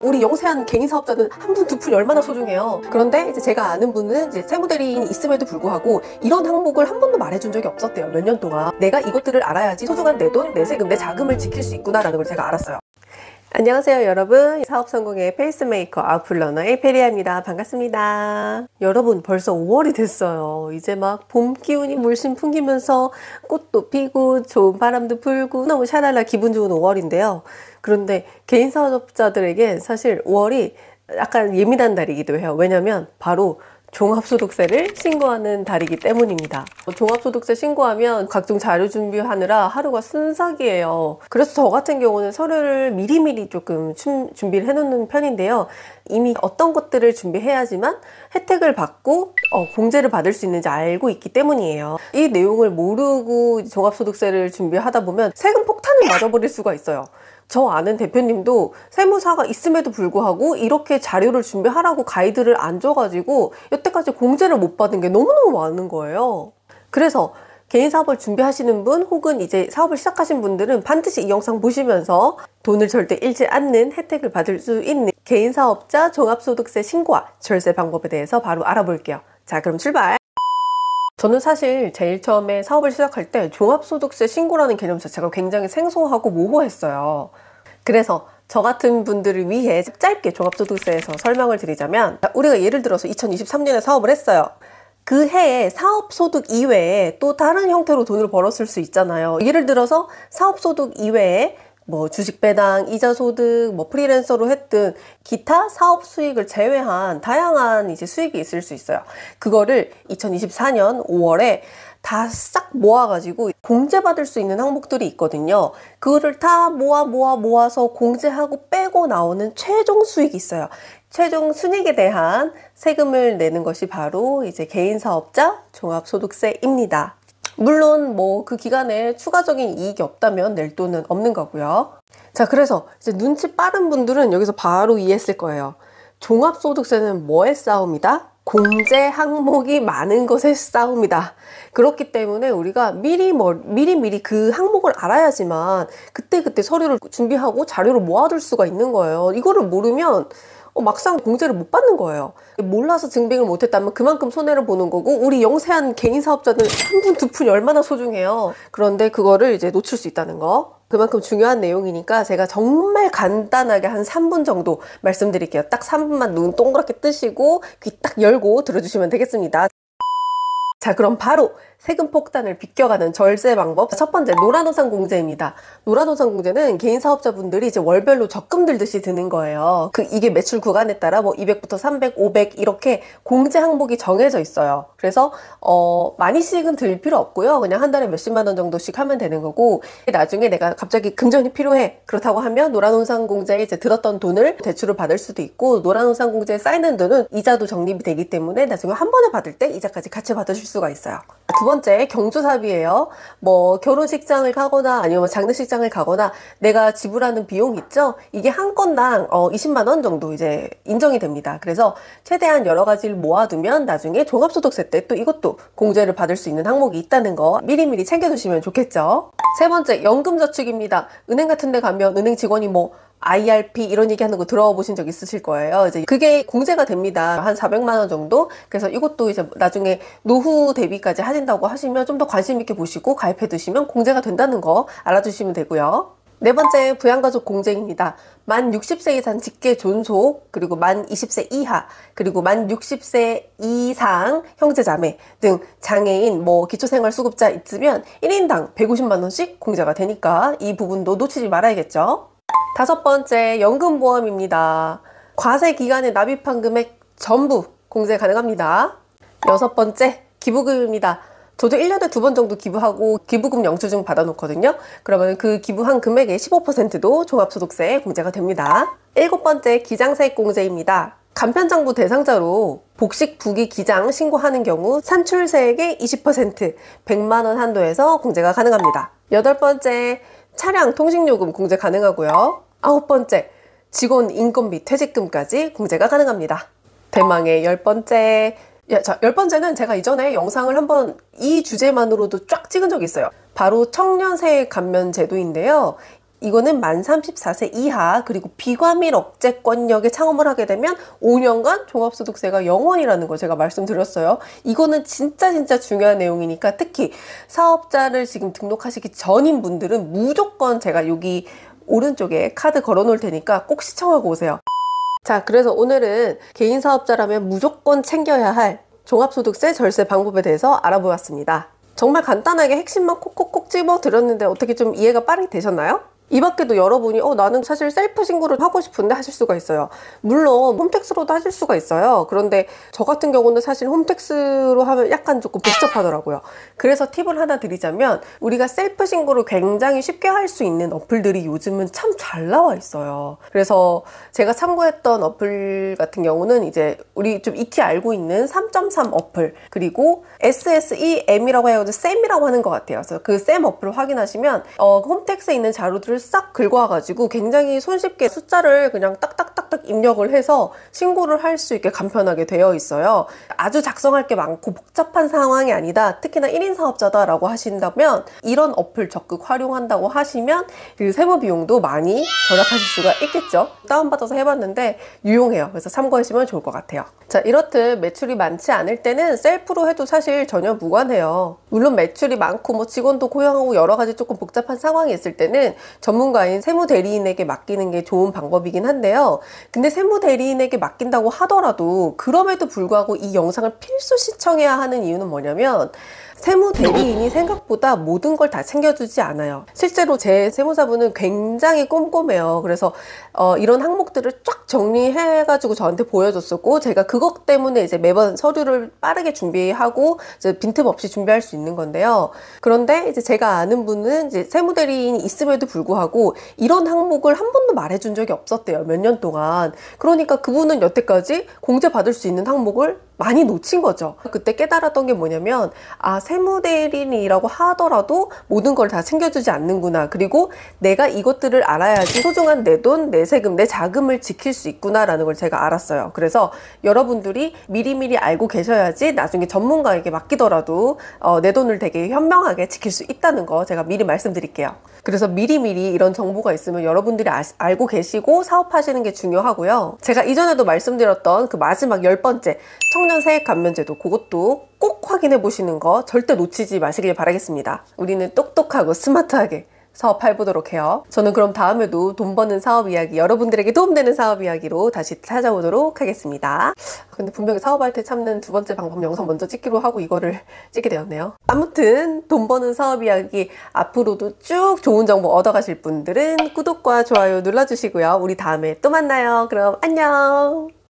우리 영세한 개인 사업자는 한 분, 두 푼이 얼마나 소중해요. 그런데 이제 제가 아는 분은 이제 세무대리인이 있음에도 불구하고 이런 항목을 한 번도 말해준 적이 없었대요. 몇 년 동안. 내가 이것들을 알아야지 소중한 내 돈, 내 세금, 내 자금을 지킬 수 있구나라는 걸 제가 알았어요. 안녕하세요 여러분, 사업 성공의 페이스메이커 아웃플러너의 페리아입니다. 반갑습니다. 여러분, 벌써 5월이 됐어요. 이제 막 봄 기운이 물씬 풍기면서 꽃도 피고 좋은 바람도 불고 너무 샤랄라 기분 좋은 5월인데요. 그런데 개인 사업자들에게 사실 5월이 약간 예민한 달이기도 해요. 왜냐면 바로 종합소득세를 신고하는 달이기 때문입니다. 종합소득세 신고하면 각종 자료 준비하느라 하루가 순삭이에요. 그래서 저 같은 경우는 서류를 미리미리 조금 준비를 해놓는 편인데요. 이미 어떤 것들을 준비해야지만 혜택을 받고 공제를 받을 수 있는지 알고 있기 때문이에요. 이 내용을 모르고 종합소득세를 준비하다 보면 세금 폭탄을 맞아버릴 수가 있어요. 저 아는 대표님도 세무사가 있음에도 불구하고 이렇게 자료를 준비하라고 가이드를 안 줘가지고 여태까지 공제를 못 받은 게 너무너무 많은 거예요. 그래서 개인 사업을 준비하시는 분 혹은 이제 사업을 시작하신 분들은 반드시 이 영상 보시면서 돈을 절대 잃지 않는 혜택을 받을 수 있는 개인 사업자 종합소득세 신고와 절세 방법에 대해서 바로 알아볼게요. 자, 그럼 출발! 저는 사실 제일 처음에 사업을 시작할 때 종합소득세 신고라는 개념 자체가 굉장히 생소하고 모호했어요. 그래서 저 같은 분들을 위해 짧게 종합소득세에서 설명을 드리자면, 우리가 예를 들어서 2023년에 사업을 했어요. 그 해에 사업소득 이외에 또 다른 형태로 돈을 벌었을 수 있잖아요. 예를 들어서 사업소득 이외에 뭐 주식 배당, 이자 소득, 뭐 프리랜서로 했든 기타 사업 수익을 제외한 다양한 이제 수익이 있을 수 있어요. 그거를 2024년 5월에 다 싹 모아가지고 공제받을 수 있는 항목들이 있거든요. 그거를 다 모아서 공제하고 빼고 나오는 최종 수익이 있어요. 최종 순이익에 대한 세금을 내는 것이 바로 이제 개인 사업자 종합소득세입니다. 물론 뭐 그 기간에 추가적인 이익이 없다면 낼 돈은 없는 거고요. 자, 그래서 이제 눈치 빠른 분들은 여기서 바로 이해했을 거예요. 종합소득세는 뭐의 싸움이다? 공제 항목이 많은 것의 싸움이다. 그렇기 때문에 우리가 미리 그 항목을 알아야지만 그때 서류를 준비하고 자료를 모아둘 수가 있는 거예요. 이거를 모르면 막상 공제를 못 받는 거예요. 몰라서 증빙을 못했다면 그만큼 손해를 보는 거고, 우리 영세한 개인 사업자는 한 푼, 두 푼이 얼마나 소중해요. 그런데 그거를 이제 놓칠 수 있다는 거, 그만큼 중요한 내용이니까 제가 정말 간단하게 한 3분 정도 말씀드릴게요. 딱 3분만 눈 동그랗게 뜨시고 귀 딱 열고 들어주시면 되겠습니다. 자, 그럼 바로 세금 폭탄을 비껴가는 절세 방법. 첫 번째, 노란우산 공제입니다. 노란우산 공제는 개인 사업자분들이 이제 월별로 적금 들듯이 드는 거예요. 이게 매출 구간에 따라 뭐 200부터 300, 500 이렇게 공제 항목이 정해져 있어요. 그래서 많이씩은 들 필요 없고요. 그냥 한 달에 몇십만 원 정도씩 하면 되는 거고, 나중에 내가 갑자기 금전이 필요해. 그렇다고 하면 노란우산 공제에 이제 들었던 돈을 대출을 받을 수도 있고, 노란우산 공제에 쌓이는 돈은 이자도 적립이 되기 때문에 나중에 한 번에 받을 때 이자까지 같이 받으실 수가 있어요. 두 번째, 경조사비예요. 뭐 결혼식장을 가거나 아니면 장례식장을 가거나 내가 지불하는 비용 있죠? 이게 한 건당 20만 원 정도 이제 인정이 됩니다. 그래서 최대한 여러 가지를 모아두면 나중에 종합소득세 때 또 이것도 공제를 받을 수 있는 항목이 있다는 거 미리미리 챙겨두시면 좋겠죠. 세 번째, 연금저축입니다. 은행 같은 데 가면 은행 직원이 뭐 IRP 이런 얘기하는 거 들어보신 적 있으실 거예요. 이제 그게 공제가 됩니다. 한 400만 원 정도. 그래서 이것도 이제 나중에 노후 대비까지 하신다고 하시면 좀 더 관심 있게 보시고 가입해 두시면 공제가 된다는 거 알아두시면 되고요. 네 번째, 부양가족 공제입니다. 만 60세 이상 직계 존속, 그리고 만 20세 이하, 그리고 만 60세 이상 형제자매 등 장애인, 뭐 기초생활수급자 있으면 1인당 150만 원씩 공제가 되니까 이 부분도 놓치지 말아야겠죠. 다섯 번째, 연금보험입니다. 과세 기간에 납입한 금액 전부 공제 가능합니다. 여섯 번째, 기부금입니다. 저도 1년에 2번 정도 기부하고 기부금 영수증 받아놓거든요. 그러면 그 기부한 금액의 15%도 종합소득세에 공제가 됩니다. 일곱 번째, 기장세액 공제입니다. 간편장부 대상자로 복식 부기 기장 신고하는 경우 산출세액의 20%, 100만 원 한도에서 공제가 가능합니다. 여덟 번째, 차량 통신요금 공제 가능하고요. 아홉 번째, 직원 인건비 퇴직금까지 공제가 가능합니다. 대망의 열 번째, 열 번째는 제가 이전에 영상을 한번 이 주제만으로도 쫙 찍은 적이 있어요. 바로 청년세액 감면 제도인데요. 이거는 만 34세 이하 그리고 비과밀 억제권역에 창업을 하게 되면 5년간 종합소득세가 0원이라는 거 제가 말씀드렸어요. 이거는 진짜 중요한 내용이니까 특히 사업자를 지금 등록하시기 전인 분들은 무조건 제가 여기 오른쪽에 카드 걸어 놓을 테니까 꼭 시청하고 오세요. 자, 그래서 오늘은 개인 사업자라면 무조건 챙겨야 할 종합소득세 절세 방법에 대해서 알아보았습니다. 정말 간단하게 핵심만 콕콕콕 집어 드렸는데 어떻게 좀 이해가 빠르게 되셨나요? 이 밖에도 여러분이 나는 사실 셀프 신고를 하고 싶은데 하실 수가 있어요. 물론 홈택스로도 하실 수가 있어요. 그런데 저 같은 경우는 사실 홈택스로 하면 약간 조금 복잡하더라고요. 그래서 팁을 하나 드리자면 우리가 셀프 신고를 굉장히 쉽게 할 수 있는 어플들이 요즘은 참 잘 나와 있어요. 그래서 제가 참고했던 어플 같은 경우는 이제 우리 좀 익히 알고 있는 3.3 어플 그리고 SSEM이라고 해가지고 쌤이라고 하는 것 같아요. 그래서 그 쌤 어플을 확인하시면 홈택스에 있는 자료들을 싹 긁어와가지고 굉장히 손쉽게 숫자를 그냥 딱딱딱딱 입력을 해서 신고를 할 수 있게 간편하게 되어 있어요. 아주 작성할 게 많고 복잡한 상황이 아니다. 특히나 1인 사업자다라고 하신다면 이런 어플 적극 활용한다고 하시면 그 세무 비용도 많이 절약하실 수가 있겠죠. 다운받아서 해봤는데 유용해요. 그래서 참고하시면 좋을 것 같아요. 자, 이렇듯 매출이 많지 않을 때는 셀프로 해도 사실 전혀 무관해요. 물론 매출이 많고 뭐 직원도 고용하고 여러 가지 조금 복잡한 상황이 있을 때는 전문가인 세무대리인에게 맡기는 게 좋은 방법이긴 한데요. 근데 세무대리인에게 맡긴다고 하더라도 그럼에도 불구하고 이 영상을 필수 시청해야 하는 이유는 뭐냐면 세무대리인이 생각보다 모든 걸 다 챙겨주지 않아요. 실제로 제 세무사분은 굉장히 꼼꼼해요. 그래서 이런 항목들을 쫙 정리해가지고 저한테 보여줬었고 제가 그것 때문에 이제 매번 서류를 빠르게 준비하고 이제 빈틈없이 준비할 수 있는 건데요. 그런데 이제 제가 아는 분은 이제 세무대리인이 있음에도 불구하고 이런 항목을 한 번도 말해준 적이 없었대요. 몇 년 동안. 그러니까 그분은 여태까지 공제 받을 수 있는 항목을 많이 놓친 거죠. 그때 깨달았던 게 뭐냐면 세무대리인이라고 하더라도 모든 걸 다 챙겨주지 않는구나. 그리고 내가 이것들을 알아야지 소중한 내 돈, 내 세금, 내 자금을 지킬 수 있구나라는 걸 제가 알았어요. 그래서 여러분들이 미리미리 알고 계셔야지 나중에 전문가에게 맡기더라도 내 돈을 되게 현명하게 지킬 수 있다는 거 제가 미리 말씀드릴게요. 그래서 미리미리 이런 정보가 있으면 여러분들이 알고 계시고 사업하시는 게 중요하고요. 제가 이전에도 말씀드렸던 그 마지막 10번째 청년 세액 감면제도 그것도 꼭 확인해 보시는 거 절대 놓치지 마시길 바라겠습니다. 우리는 똑똑하고 스마트하게 사업해보도록 해요. 저는 그럼 다음에도 돈 버는 사업 이야기, 여러분들에게 도움되는 사업 이야기로 다시 찾아오도록 하겠습니다. 근데 분명히 사업할 때 참는 두 번째 방법 영상 먼저 찍기로 하고 이거를 찍게 되었네요. 아무튼 돈 버는 사업 이야기 앞으로도 쭉 좋은 정보 얻어가실 분들은 구독과 좋아요 눌러주시고요. 우리 다음에 또 만나요. 그럼 안녕.